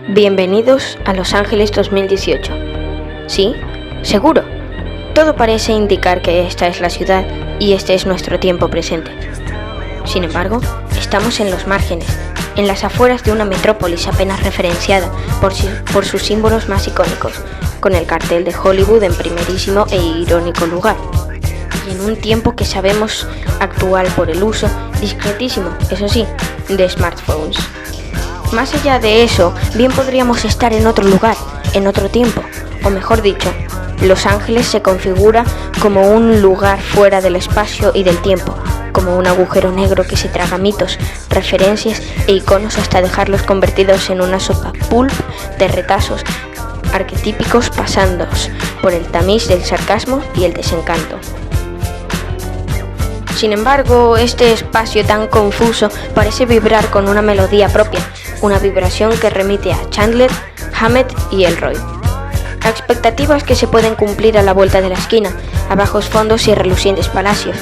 Bienvenidos a Los Ángeles 2018. ¿Sí? ¿Seguro? Todo parece indicar que esta es la ciudad y este es nuestro tiempo presente. Sin embargo, estamos en los márgenes, en las afueras de una metrópolis apenas referenciada por sus símbolos más icónicos, con el cartel de Hollywood en primerísimo e irónico lugar. Y en un tiempo que sabemos actual por el uso, discretísimo, eso sí, de smartphones. Más allá de eso, bien podríamos estar en otro lugar, en otro tiempo, o mejor dicho, Los Ángeles se configura como un lugar fuera del espacio y del tiempo, como un agujero negro que se traga mitos, referencias e iconos hasta dejarlos convertidos en una sopa pulp de retazos arquetípicos pasando por el tamiz del sarcasmo y el desencanto. Sin embargo, este espacio tan confuso parece vibrar con una melodía propia, una vibración que remite a Chandler, Hammett y Elroy. A expectativas que se pueden cumplir a la vuelta de la esquina, a bajos fondos y relucientes palacios.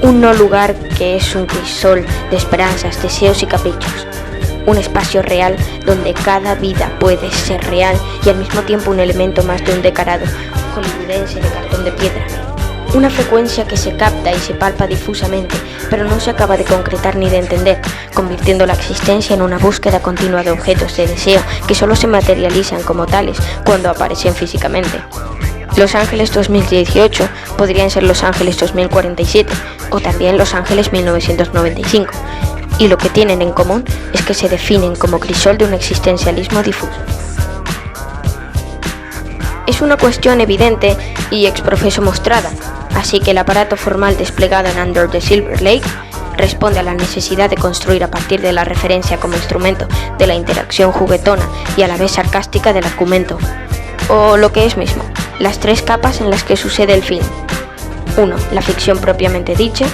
Un no lugar que es un crisol de esperanzas, deseos y caprichos. Un espacio real donde cada vida puede ser real y al mismo tiempo un elemento más de un decorado hollywoodense de cartón de piedra. Una frecuencia que se capta y se palpa difusamente, pero no se acaba de concretar ni de entender, convirtiendo la existencia en una búsqueda continua de objetos de deseo que solo se materializan como tales cuando aparecen físicamente. Los Ángeles 2018 podrían ser Los Ángeles 2047 o también Los Ángeles 1995, y lo que tienen en común es que se definen como crisol de un existencialismo difuso. Es una cuestión evidente y exprofeso mostrada, así que el aparato formal desplegado en Under the Silver Lake responde a la necesidad de construir a partir de la referencia como instrumento de la interacción juguetona y a la vez sarcástica del argumento, o lo que es mismo, las tres capas en las que sucede el film. 1. La ficción propiamente dicha.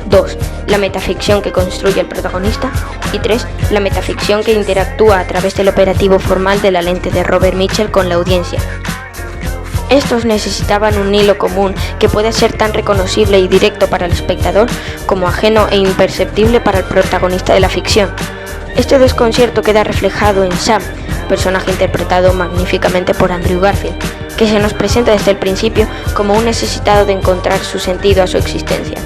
2. La metaficción que construye el protagonista. Y 3. La metaficción que interactúa a través del operativo formal de la lente de Robert Mitchum con la audiencia. Estos necesitaban un hilo común que puede ser tan reconocible y directo para el espectador como ajeno e imperceptible para el protagonista de la ficción. Este desconcierto queda reflejado en Sam, personaje interpretado magníficamente por Andrew Garfield, que se nos presenta desde el principio como un necesitado de encontrar su sentido a su existencia.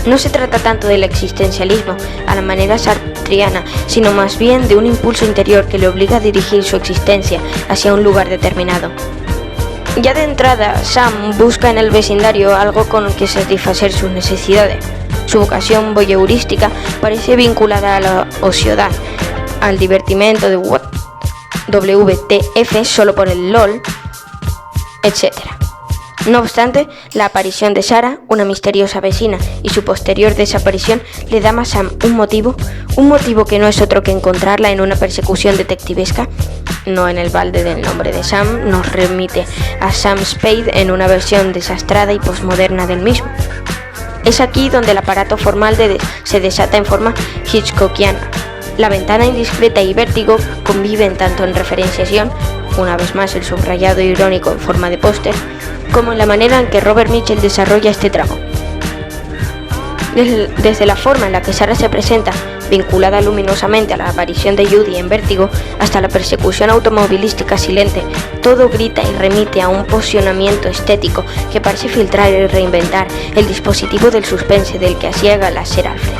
No se trata tanto del existencialismo a la manera sartriana, sino más bien de un impulso interior que le obliga a dirigir su existencia hacia un lugar determinado. Ya de entrada, Sam busca en el vecindario algo con que satisfacer sus necesidades. Su vocación voyeurística parece vinculada a la ociodad, al divertimento de WTF solo por el LOL, etc. No obstante, la aparición de Sarah, una misteriosa vecina, y su posterior desaparición le dan a Sam un motivo que no es otro que encontrarla en una persecución detectivesca. No en el balde del nombre de Sam, nos remite a Sam Spade en una versión desastrada y posmoderna del mismo. Es aquí donde el aparato formal se desata en forma hitchcockiana. La ventana indiscreta y vértigo conviven tanto en referenciación, una vez más el subrayado irónico en forma de póster, como en la manera en que Robert Mitchum desarrolla este tramo. Desde la forma en la que Sarah se presenta, vinculada luminosamente a la aparición de Judy en Vértigo, hasta la persecución automovilística silente, todo grita y remite a un posicionamiento estético que parece filtrar y reinventar el dispositivo del suspense del que hacía gala Sir Alfred.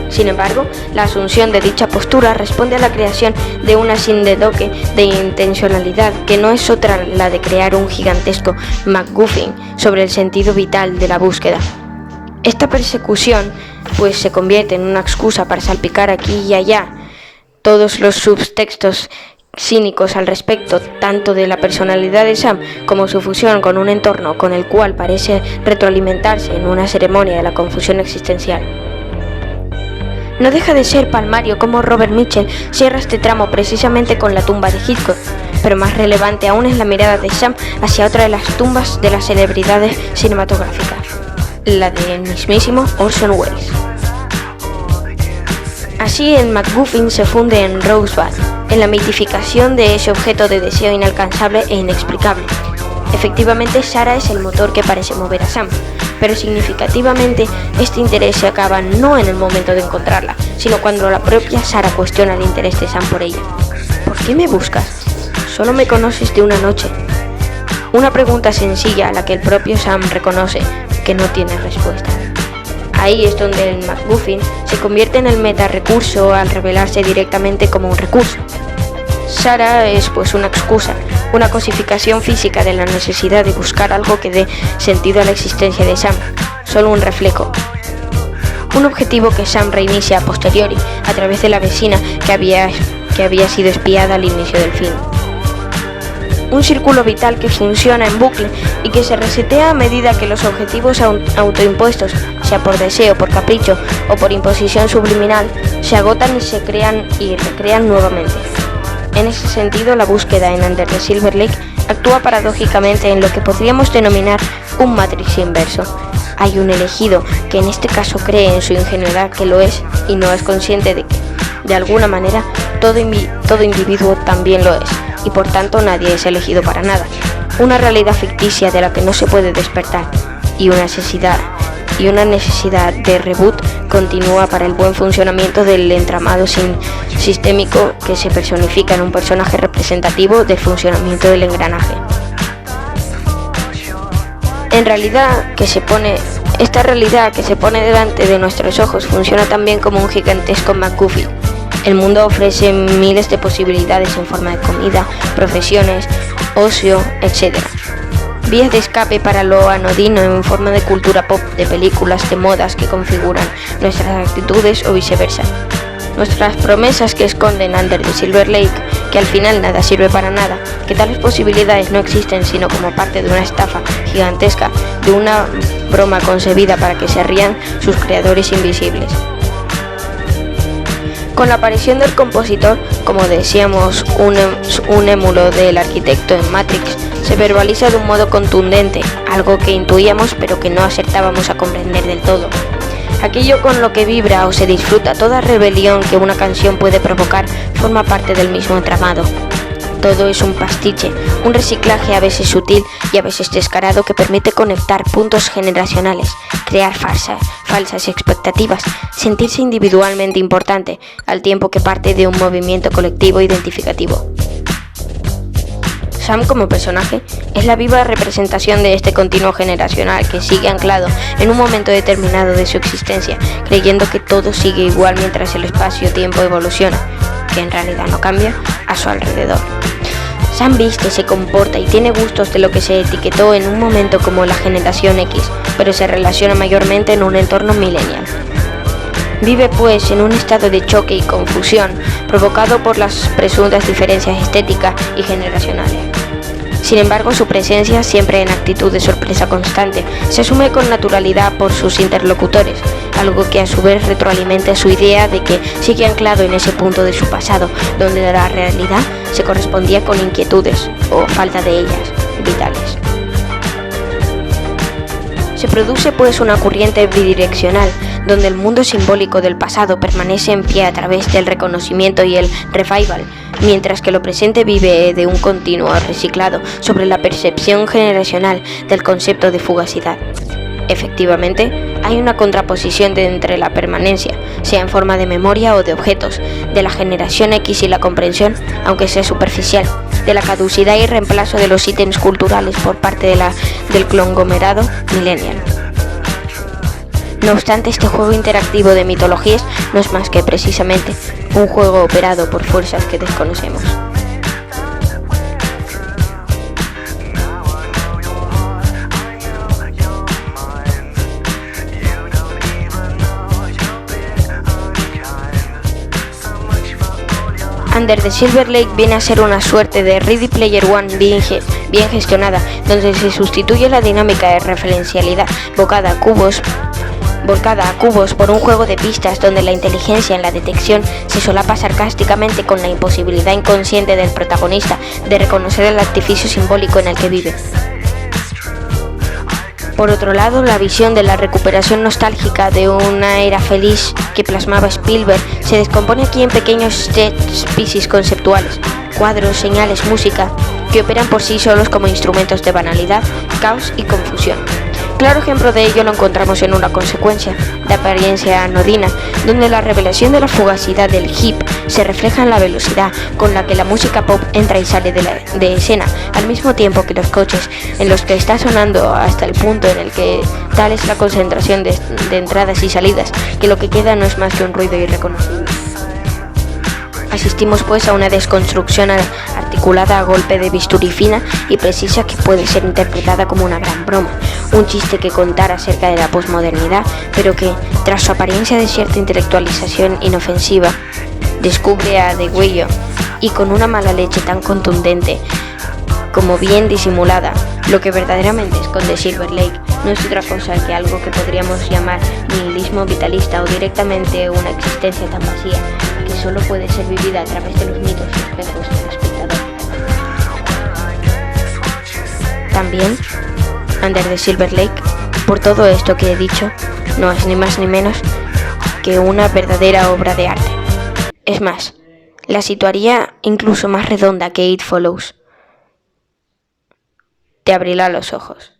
Sin embargo, la asunción de dicha postura responde a la creación de una síntesis de intencionalidad que no es otra la de crear un gigantesco MacGuffin sobre el sentido vital de la búsqueda. Esta persecución pues se convierte en una excusa para salpicar aquí y allá todos los subtextos cínicos al respecto, tanto de la personalidad de Sam como su fusión con un entorno con el cual parece retroalimentarse en una ceremonia de la confusión existencial. No deja de ser palmario cómo Robert Mitchum cierra este tramo precisamente con la tumba de Hitchcock, pero más relevante aún es la mirada de Sam hacia otra de las tumbas de las celebridades cinematográficas, la del mismísimo Orson Welles. Así el MacGuffin se funde en Rosebud, en la mitificación de ese objeto de deseo inalcanzable e inexplicable. Efectivamente, Sarah es el motor que parece mover a Sam, pero significativamente este interés se acaba no en el momento de encontrarla, sino cuando la propia Sarah cuestiona el interés de Sam por ella. ¿Qué me buscas? Solo me conoces de una noche. Una pregunta sencilla a la que el propio Sam reconoce que no tiene respuesta. Ahí es donde el MacGuffin se convierte en el meta-recurso al revelarse directamente como un recurso. Sarah es pues una excusa, una cosificación física de la necesidad de buscar algo que dé sentido a la existencia de Sam, solo un reflejo. Un objetivo que Sam reinicia a posteriori a través de la vecina que había sido espiada al inicio del film. Un círculo vital que funciona en bucle y que se resetea a medida que los objetivos autoimpuestos, sea por deseo, por capricho o por imposición subliminal, se agotan y se crean y recrean nuevamente. En ese sentido, la búsqueda en Under the Silver Lake actúa paradójicamente en lo que podríamos denominar un Matrix inverso. Hay un elegido que en este caso cree en su ingenuidad que lo es y no es consciente de que, de alguna manera, todo individuo también lo es, y por tanto nadie es elegido para nada. Una realidad ficticia de la que no se puede despertar, y una necesidad de reboot continúa para el buen funcionamiento del entramado sistémico que se personifica en un personaje representativo del funcionamiento del engranaje. Esta realidad que se pone delante de nuestros ojos funciona también como un gigantesco MacGuffin. El mundo ofrece miles de posibilidades en forma de comida, profesiones, ocio, etc. Vías de escape para lo anodino en forma de cultura pop, de películas, de modas que configuran nuestras actitudes o viceversa. Nuestras promesas que esconden Under the Silver Lake, que al final nada sirve para nada, que tales posibilidades no existen sino como parte de una estafa gigantesca, de una broma concebida para que se rían sus creadores invisibles. Con la aparición del compositor, como decíamos, un émulo del arquitecto en Matrix, se verbaliza de un modo contundente, algo que intuíamos pero que no acertábamos a comprender del todo. Aquello con lo que vibra o se disfruta toda rebelión que una canción puede provocar forma parte del mismo entramado. Todo es un pastiche, un reciclaje a veces sutil y a veces descarado que permite conectar puntos generacionales, crear falsas expectativas, sentirse individualmente importante, al tiempo que parte de un movimiento colectivo identificativo. Sam como personaje es la viva representación de este continuo generacional que sigue anclado en un momento determinado de su existencia, creyendo que todo sigue igual mientras el espacio-tiempo evoluciona, que en realidad no cambia, a su alrededor. Sam viste, se comporta y tiene gustos de lo que se etiquetó en un momento como la generación X, pero se relaciona mayormente en un entorno millennial. Vive pues en un estado de choque y confusión provocado por las presuntas diferencias estéticas y generacionales. Sin embargo, su presencia, siempre en actitud de sorpresa constante, se asume con naturalidad por sus interlocutores, algo que a su vez retroalimenta su idea de que sigue anclado en ese punto de su pasado, donde la realidad se correspondía con inquietudes, o falta de ellas, vitales. Se produce pues una corriente bidireccional, donde el mundo simbólico del pasado permanece en pie a través del reconocimiento y el revival, mientras que lo presente vive de un continuo reciclado sobre la percepción generacional del concepto de fugacidad. Efectivamente, hay una contraposición entre la permanencia, sea en forma de memoria o de objetos, de la generación X y la comprensión, aunque sea superficial, de la caducidad y reemplazo de los ítems culturales por parte del conglomerado millennial. No obstante, este juego interactivo de mitologías no es más que precisamente un juego operado por fuerzas que desconocemos. Under the Silver Lake viene a ser una suerte de Ready Player One bien gestionada, donde se sustituye la dinámica de referencialidad volcada a cubos por un juego de pistas donde la inteligencia en la detección se solapa sarcásticamente con la imposibilidad inconsciente del protagonista de reconocer el artificio simbólico en el que vive. Por otro lado, la visión de la recuperación nostálgica de una era feliz que plasmaba Spielberg se descompone aquí en pequeños set pieces conceptuales, cuadros, señales, música, que operan por sí solos como instrumentos de banalidad, caos y confusión. claro ejemplo de ello lo encontramos en una consecuencia de apariencia anodina, donde la revelación de la fugacidad del hip se refleja en la velocidad con la que la música pop entra y sale de escena, al mismo tiempo que los coches en los que está sonando, hasta el punto en el que tal es la concentración de entradas y salidas, que lo que queda no es más que un ruido irreconocible. Asistimos pues a una desconstrucción articulada a golpe de bisturí fina y precisa que puede ser interpretada como una gran broma, un chiste que contar acerca de la posmodernidad, pero que, tras su apariencia de cierta intelectualización inofensiva, descubre a degüello y con una mala leche tan contundente como bien disimulada, lo que verdaderamente esconde Silver Lake no es otra cosa que algo que podríamos llamar nihilismo vitalista o directamente una existencia tan vacía que solo puede ser vivida a través de los mitos y espejos del espectador. También, Under the Silver Lake, por todo esto que he dicho, no es ni más ni menos que una verdadera obra de arte. Es más, la situaría incluso más redonda que It Follows. Te abrirá los ojos.